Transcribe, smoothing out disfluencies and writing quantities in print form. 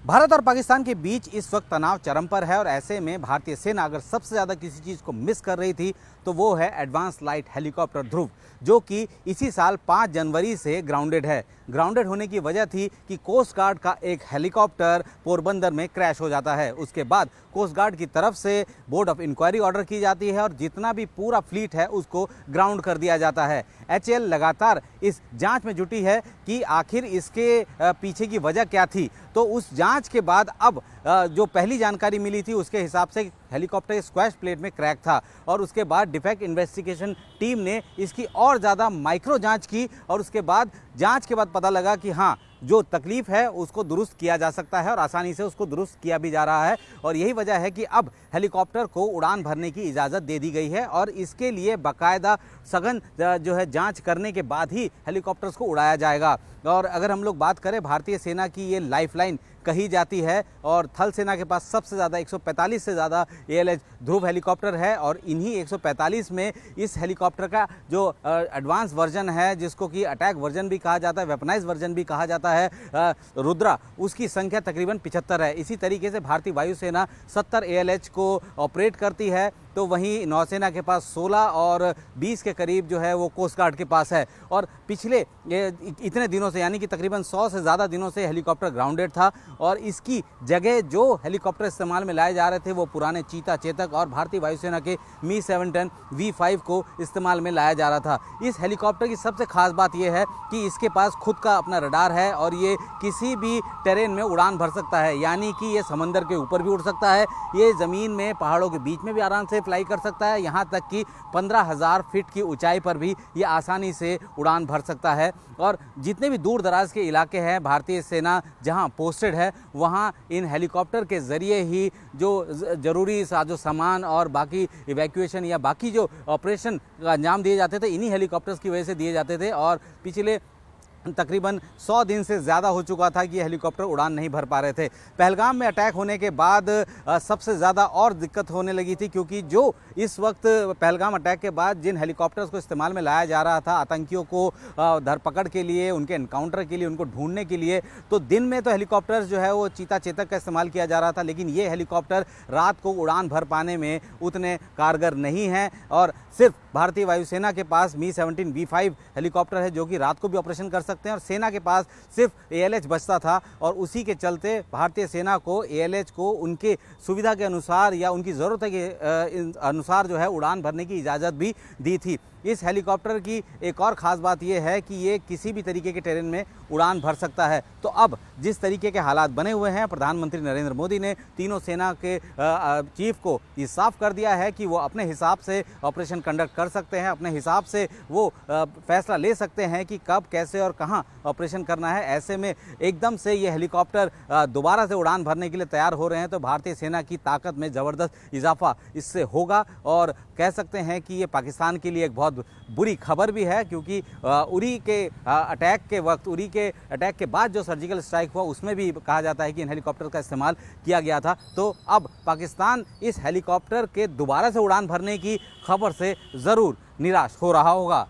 भारत और पाकिस्तान के बीच इस वक्त तनाव चरम पर है और ऐसे में भारतीय सेना अगर सबसे ज़्यादा किसी चीज़ को मिस कर रही थी तो वो है एडवांस लाइट हेलीकॉप्टर ध्रुव, जो कि इसी साल 5 जनवरी से ग्राउंडेड है। ग्राउंडेड होने की वजह थी कि कोस्ट गार्ड का एक हेलीकॉप्टर पोरबंदर में क्रैश हो जाता है। उसके बाद कोस्ट गार्ड की तरफ से बोर्ड ऑफ इंक्वायरी ऑर्डर की जाती है और जितना भी पूरा फ्लीट है उसको ग्राउंड कर दिया जाता है। एचएएल लगातार इस जांच में जुटी है कि आखिर इसके पीछे की वजह क्या थी। तो उस जांच के बाद अब जो पहली जानकारी मिली थी उसके हिसाब से हेलीकॉप्टर स्क्वैश प्लेट में क्रैक था और उसके बाद डिफेक्ट इन्वेस्टिगेशन टीम ने इसकी और ज़्यादा माइक्रो जांच की और उसके बाद जांच के बाद पता लगा कि हाँ, जो तकलीफ है उसको दुरुस्त किया जा सकता है और आसानी से उसको दुरुस्त किया भी जा रहा है। और यही वजह है कि अब हेलीकॉप्टर को उड़ान भरने की इजाज़त दे दी गई है और इसके लिए बाकायदा सघन जो है जांच करने के बाद ही हेलीकॉप्टर्स को उड़ाया जाएगा। और अगर हम लोग बात करें भारतीय सेना की, ये लाइफलाइन कही जाती है और थल सेना के पास सबसे ज़्यादा 145 से ज़्यादा ALH ध्रुव हेलीकॉप्टर है और इन्हीं 145 में इस हेलीकॉप्टर का जो एडवांस वर्जन है, जिसको कि अटैक वर्जन भी कहा जाता है, वेपनाइज वर्जन भी कहा जाता है, रुद्रा, उसकी संख्या तकरीबन 75 है। इसी तरीके से भारतीय वायुसेना 70 ALH को ऑपरेट करती है, तो वहीं नौसेना के पास 16 और 20 के करीब जो है वो कोस्ट गार्ड के पास है। और पिछले इतने दिनों से, यानी कि तकरीबन 100 से ज़्यादा दिनों से हेलीकॉप्टर ग्राउंडेड था और इसकी जगह जो हेलीकॉप्टर इस्तेमाल में लाए जा रहे थे वो पुराने चीता, चेतक और भारतीय वायुसेना के Mi-17 V5 को इस्तेमाल में लाया जा रहा था। इस हेलीकॉप्टर की सबसे खास बात यह है कि इसके पास खुद का अपना रडार है और ये किसी भी टेरेन में उड़ान भर सकता है, यानी कि ये समंदर के ऊपर भी उड़ सकता है, ये ज़मीन में पहाड़ों के बीच में भी आराम से फ्लाई कर सकता है, यहाँ तक कि 15,000 फीट की ऊंचाई पर भी ये आसानी से उड़ान भर सकता है। और जितने भी दूर दराज के इलाके हैं भारतीय सेना जहाँ पोस्टेड है, वहाँ इन हेलीकॉप्टर के ज़रिए ही जो ज़रूरी साजो सामान और बाकी इवैक्यूएशन या बाकी जो ऑपरेशन का अंजाम दिए जाते थे, इन्हीं हेलीकॉप्टर्स की वजह से दिए जाते थे। और पिछले तकरीबन 100 दिन से ज़्यादा हो चुका था कि ये हेलीकॉप्टर उड़ान नहीं भर पा रहे थे। पहलगाम में अटैक होने के बाद सबसे ज़्यादा और दिक्कत होने लगी थी, क्योंकि जो इस वक्त पहलगाम अटैक के बाद जिन हेलीकॉप्टर्स को इस्तेमाल में लाया जा रहा था आतंकियों को धरपकड़ के लिए, उनके एनकाउंटर के लिए, उनको ढूंढने के लिए, तो दिन में तो हेलीकॉप्टर्स जो है वो चीता, चेतक का इस्तेमाल किया जा रहा था, लेकिन ये हेलीकॉप्टर रात को उड़ान भर पाने में उतने कारगर नहीं हैं। और सिर्फ भारतीय वायुसेना के पास Mi-17 V5 हेलीकॉप्टर है जो कि रात को भी ऑपरेशन कर सकते हैं और सेना के पास सिर्फ ALH बचता था और उसी के चलते भारतीय सेना को ALH को उनके सुविधा के अनुसार या उनकी ज़रूरत के अनुसार जो है उड़ान भरने की इजाज़त भी दी थी। इस हेलीकॉप्टर की एक और ख़ास बात यह है कि ये किसी भी तरीके के टेरेन में उड़ान भर सकता है। तो अब जिस तरीके के हालात बने हुए हैं, प्रधानमंत्री नरेंद्र मोदी ने तीनों सेना के चीफ को ये साफ कर दिया है कि वो अपने हिसाब से ऑपरेशन कंडक्ट कर सकते हैं, अपने हिसाब से वो फैसला ले सकते हैं कि कब, कैसे और कहाँ ऑपरेशन करना है। ऐसे में एकदम से ये हेलीकॉप्टर दोबारा से उड़ान भरने के लिए तैयार हो रहे हैं, तो भारतीय सेना की ताकत में ज़बरदस्त इजाफा इससे होगा और कह सकते हैं कि ये पाकिस्तान के लिए एक बहुत बुरी खबर भी है, क्योंकि उरी के अटैक के वक्त, उरी के अटैक के बाद जो सर्जिकल स्ट्राइक हुआ उसमें भी कहा जाता है कि इन हेलीकॉप्टर का इस्तेमाल किया गया था। तो अब पाकिस्तान इस हेलीकॉप्टर के दोबारा से उड़ान भरने की खबर से ज़रूर निराश हो रहा होगा।